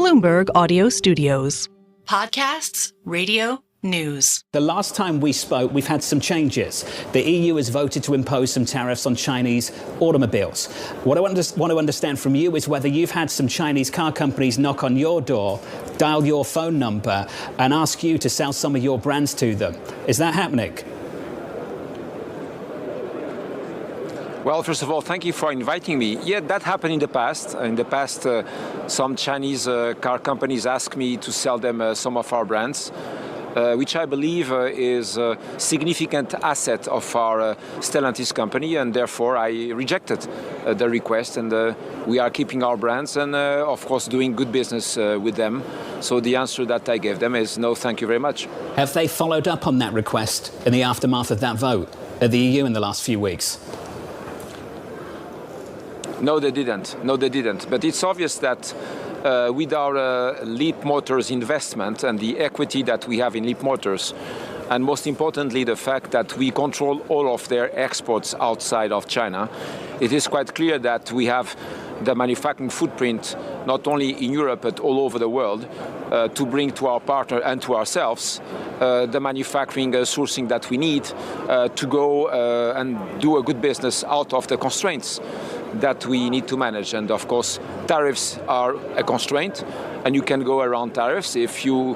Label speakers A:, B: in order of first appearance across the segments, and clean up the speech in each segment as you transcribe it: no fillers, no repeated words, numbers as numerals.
A: Bloomberg Audio Studios.
B: Podcasts, radio, news.
C: The last time we spoke, we've had some changes. The EU has voted to impose some tariffs on Chinese automobiles. What I want to understand from you is whether you've had some Chinese car companies knock on your door, dial your phone number, and ask you to sell some of your brands to them. Is that happening?
D: Well, first of all, thank you for inviting me. Yeah, that happened in the past. In the past, some Chinese car companies asked me to sell them some of our brands, which I believe is a significant asset of our Stellantis company, and therefore I rejected the request, and we are keeping our brands and, of course, doing good business with them. So the answer that I gave them is no, thank you very much.
C: Have they followed up on that request in the aftermath of that vote at the EU in the last few weeks?
D: No, they didn't. But it's obvious that with our Leap Motors investment and the equity that we have in Leap Motors, and most importantly, the fact that we control all of their exports outside of China, it is quite clear that we have the manufacturing footprint, not only in Europe, but all over the world, to bring to our partner and to ourselves the manufacturing sourcing that we need to go and do a good business out of the constraints that we need to manage. And of course, tariffs are a constraint, and you can go around tariffs if you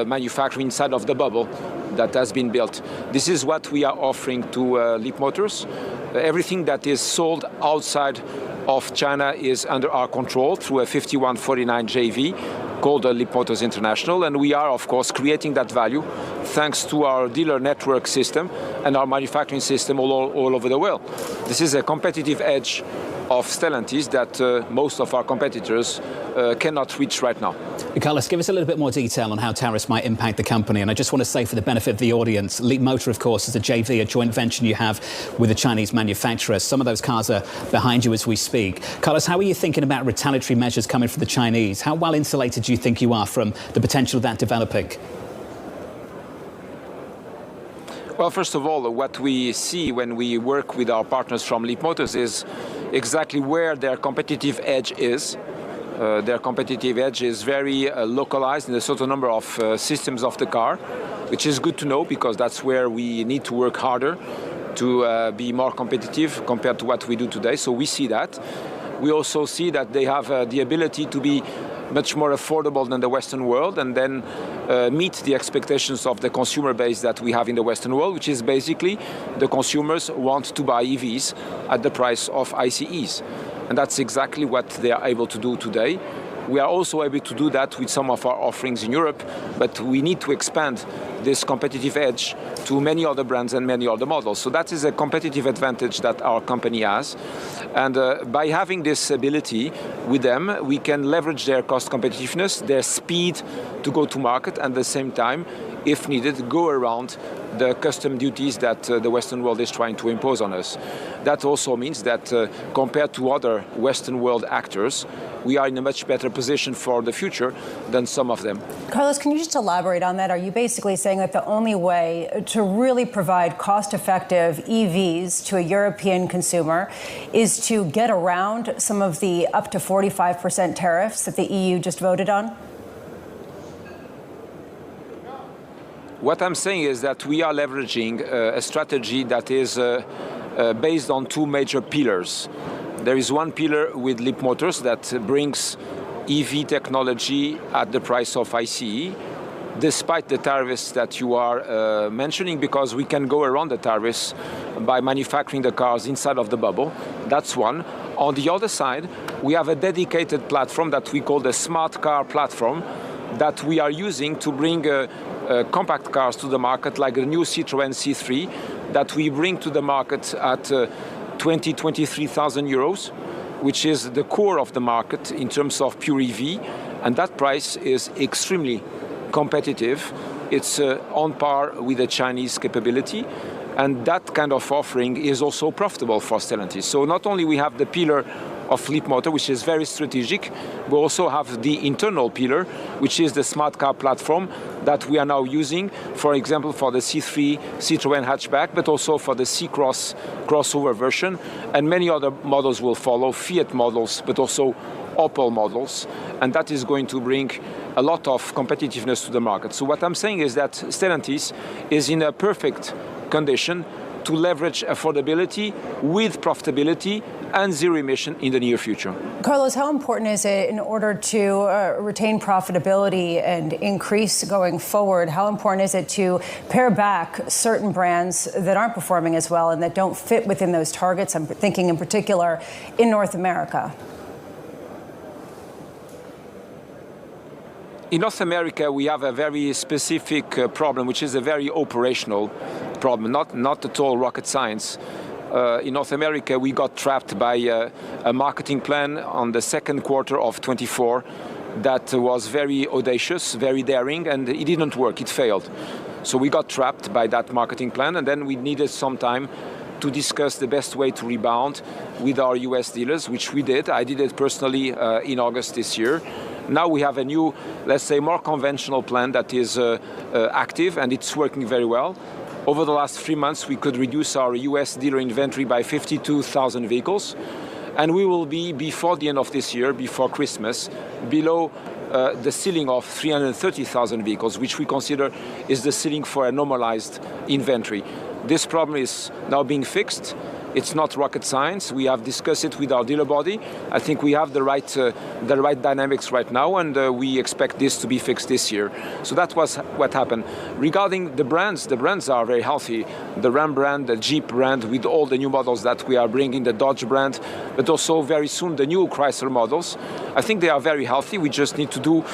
D: manufacture inside of the bubble that has been built. This is what we are offering to Leap Motors. Everything that is sold outside of China is under our control through a 5149 JV called Leap Motors International, and we are, of course, creating that value thanks to our dealer network system and our manufacturing system all over the world. This is a competitive edge of Stellantis that most of our competitors cannot reach right now.
C: Carlos, give us a little bit more detail on how tariffs might impact the company. And I just want to say, for the benefit of the audience, Leap Motor, of course, is a JV, a joint venture you have with a Chinese manufacturer. Some of those cars are behind you as we speak. Carlos, how are you thinking about retaliatory measures coming from the Chinese? How well insulated do you think you are from the potential of that developing?
D: Well, first of all, what we see when we work with our partners from Leap Motors is exactly where their competitive edge is. Their competitive edge is very localized in a certain number of systems of the car, which is good to know because that's where we need to work harder to be more competitive compared to what we do today. So we see that. We also see that they have the ability to be much more affordable than the Western world, and then meet the expectations of the consumer base that we have in the Western world, which is basically the consumers want to buy EVs at the price of ICEs. And that's exactly what they are able to do today. We are also able to do that with some of our offerings in Europe, but we need to expand this competitive edge to many other brands and many other models. So that is a competitive advantage that our company has. And by having this ability with them, we can leverage their cost competitiveness, their speed to go to market, and at the same time, if needed, go around the custom duties that the Western world is trying to impose on us. That also means that compared to other Western world actors, we are in a much better position for the future than some of them.
E: Carlos, can you just elaborate on that? Are you basically saying that the only way to really provide cost-effective EVs to a European consumer is to get around some of the up to 45% tariffs that the EU just voted on?
D: What I'm saying is that we are leveraging a strategy that is based on two major pillars. There is one pillar with Leap Motors that brings EV technology at the price of ICE, despite the tariffs that you are mentioning, because we can go around the tariffs by manufacturing the cars inside of the bubble. That's one. On the other side, we have a dedicated platform that we call the Smart Car Platform that we are using to bring compact cars to the market, like the new Citroën C3 that we bring to the market at 23,000 euros, which is the core of the market in terms of pure EV, and that price is extremely competitive. It's on par with the Chinese capability, and that kind of offering is also profitable for Stellantis. So not only we have the pillar of Leap Motor, which is very strategic, we also have the internal pillar, which is the Smart Car Platform that we are now using, for example, for the C3 Citroën hatchback, but also for the C-Cross crossover version, and many other models will follow, Fiat models, but also Opel models, and that is going to bring a lot of competitiveness to the market. So what I'm saying is that Stellantis is in a perfect condition to leverage affordability with profitability and zero emission in the near future.
E: Carlos, how important is it in order to retain profitability and increase going forward? How important is it to pare back certain brands that aren't performing as well and that don't fit within those targets? I'm thinking in particular in North America.
D: In North America, we have a very specific problem, which is a very operational problem, not at all rocket science. In North America, we got trapped by a marketing plan on the second quarter of 24 that was very audacious, very daring, and it didn't work, it failed. So we got trapped by that marketing plan, and then we needed some time to discuss the best way to rebound with our US dealers, which we did. I did it personally in August this year. Now we have a new, let's say, more conventional plan that is active, and it's working very well. Over the last 3 months, we could reduce our US dealer inventory by 52,000 vehicles, and we will be, before the end of this year, before Christmas, below the ceiling of 330,000 vehicles, which we consider is the ceiling for a normalized inventory. This problem is now being fixed. It's not rocket science. We have discussed it with our dealer body. I think we have the right dynamics right now, and we expect this to be fixed this year. So that was what happened. Regarding the brands are very healthy. The Ram brand, the Jeep brand, with all the new models that we are bringing, the Dodge brand, but also very soon the new Chrysler models. I think they are very healthy. We just need to do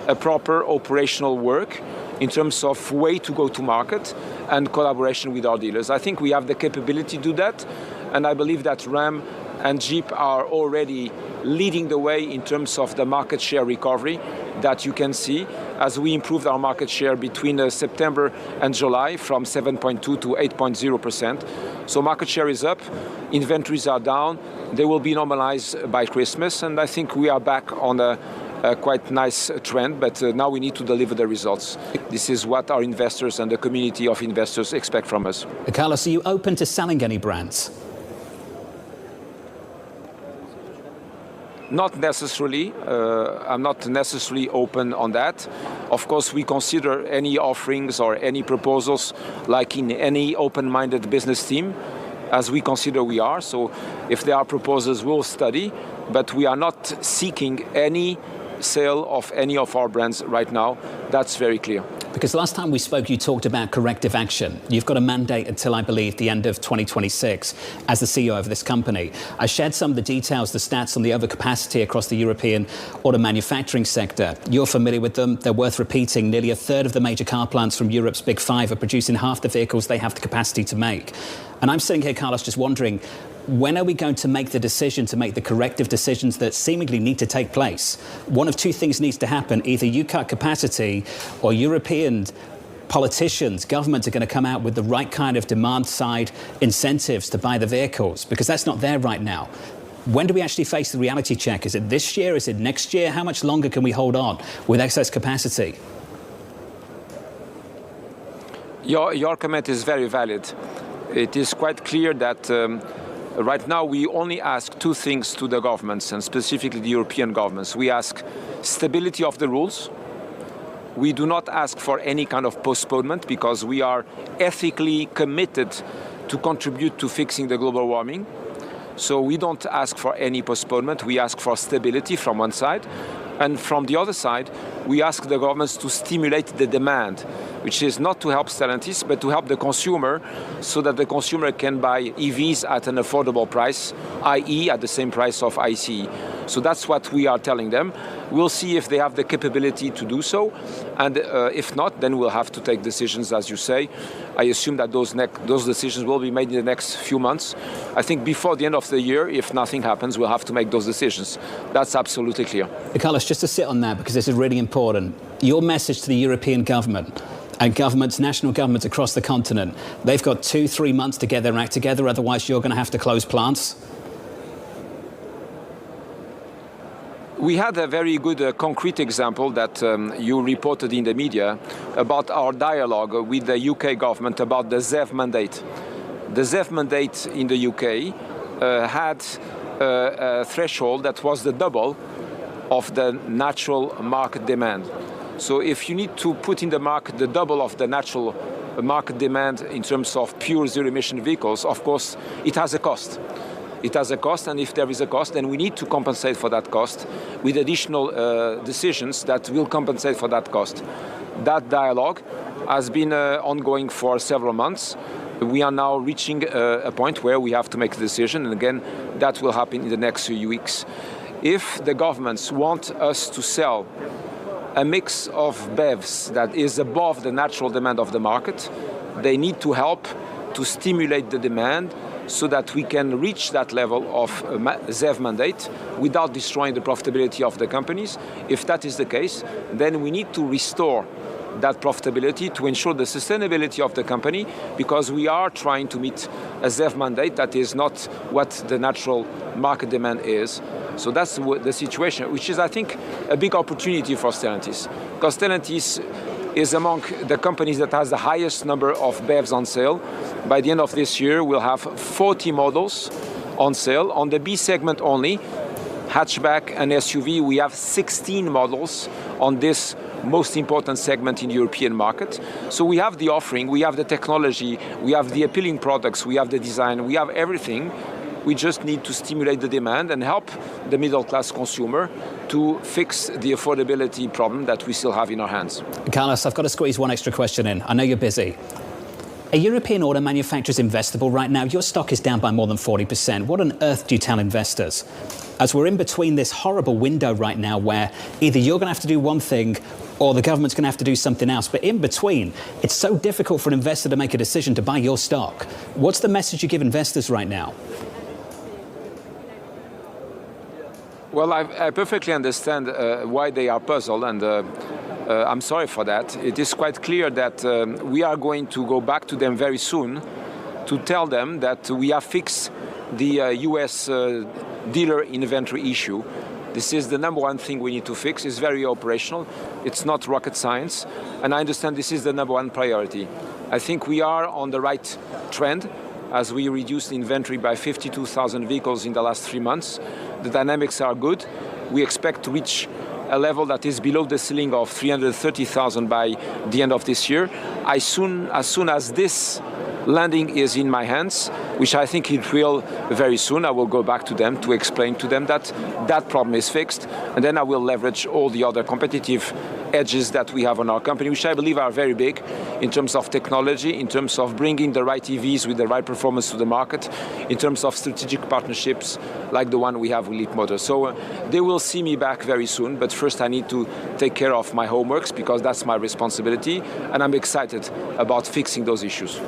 D: a proper operational work in terms of way to go to market and collaboration with our dealers. I think we have the capability to do that, and I believe that Ram and Jeep are already leading the way in terms of the market share recovery that you can see as we improved our market share between September and July from 7.2 to 8.0%. So market share is up, inventories are down, they will be normalized by Christmas, and I think we are back on a quite nice trend, but now we need to deliver the results. This is what our investors and the community of investors expect from us.
C: Carlos, are you open to selling any brands?
D: Not necessarily. I'm not necessarily open on that. Of course, we consider any offerings or any proposals like in any open-minded business team, as we consider we are. So if there are proposals, we'll study, but we are not seeking any sale of any of our brands right now. That's very clear.
C: Because last time we spoke, you talked about corrective action. You've got a mandate until, I believe, the end of 2026 as the CEO of this company. I shared some of the details, the stats on the overcapacity across the European auto manufacturing sector. You're familiar with them. They're worth repeating. Nearly a third of the major car plants from Europe's Big Five are producing half the vehicles they have the capacity to make. And I'm sitting here, Carlos, just wondering, when are we going to make the decision to make the corrective decisions that seemingly need to take place? One of two things needs to happen. Either you cut capacity or European politicians, governments are going to come out with the right kind of demand side incentives to buy the vehicles, because that's not there right now. When do we actually face the reality check? Is it this year? Is it next year? How much longer can we hold on with excess capacity?
D: Your comment is very valid. It is quite clear that right now we only ask two things to the governments, and specifically the European governments. We ask stability of the rules. We do not ask for any kind of postponement, because we are ethically committed to contribute to fixing the global warming. So we don't ask for any postponement. We ask for stability from one side. And from the other side, we ask the governments to stimulate the demand, which is not to help Stellantis, but to help the consumer, so that the consumer can buy EVs at an affordable price, i.e. at the same price of ICE. So that's what we are telling them. We'll see if they have the capability to do so. And if not, then we'll have to take decisions, as you say. I assume that those decisions will be made in the next few months. I think before the end of the year, if nothing happens, we'll have to make those decisions. That's absolutely clear.
C: Carlos, just to sit on that, because this is really important. Your message to the European government and governments, national governments across the continent, they've got 2-3 months to get their act together, otherwise you're going to have to close plants?
D: We had a very good concrete example that you reported in the media about our dialogue with the UK government about the ZEV mandate. The ZEV mandate in the UK had a threshold that was the double of the natural market demand. So if you need to put in the market the double of the natural market demand in terms of pure zero-emission vehicles, of course, it has a cost. It has a cost, and if there is a cost, then we need to compensate for that cost with additional decisions that will compensate for that cost. That dialogue has been ongoing for several months. We are now reaching a point where we have to make a decision, and again, that will happen in the next few weeks. If the governments want us to sell a mix of BEVs that is above the natural demand of the market, they need to help to stimulate the demand so that we can reach that level of ZEV mandate without destroying the profitability of the companies. If that is the case, then we need to restore that profitability to ensure the sustainability of the company, because we are trying to meet a ZEV mandate that is not what the natural market demand is. So that's the situation, which is, I think, a big opportunity for Stellantis, because Stellantis is among the companies that has the highest number of BEVs on sale. By the end of this year, we'll have 40 models on sale. On the B segment only, hatchback and SUV, we have 16 models on this most important segment in the European market. So we have the offering, we have the technology, we have the appealing products, we have the design, we have everything. We just need to stimulate the demand and help the middle-class consumer to fix the affordability problem that we still have in our hands.
C: Carlos, I've got to squeeze one extra question in. I know you're busy. Are European auto manufacturers investable right now? Your stock is down by more than 40%. What on earth do you tell investors? As we're in between this horrible window right now where either you're going to have to do one thing or the government's going to have to do something else. But in between, it's so difficult for an investor to make a decision to buy your stock. What's the message you give investors right now?
D: Well, I perfectly understand why they are puzzled, and I'm sorry for that. It is quite clear that we are going to go back to them very soon to tell them that we have fixed the US dealer inventory issue. This is the number one thing we need to fix. It's very operational. It's not rocket science. And I understand this is the number one priority. I think we are on the right trend as we reduced inventory by 52,000 vehicles in the last 3 months. The dynamics are good. We expect to reach a level that is below the ceiling of 330,000 by the end of this year. As soon as this landing is in my hands, which I think it will very soon, I will go back to them to explain to them that that problem is fixed, and then I will leverage all the other competitive edges that we have on our company, which I believe are very big in terms of technology, in terms of bringing the right EVs with the right performance to the market, in terms of strategic partnerships like the one we have with Leapmotor. So they will see me back very soon, but first I need to take care of my homeworks because that's my responsibility, and I'm excited about fixing those issues.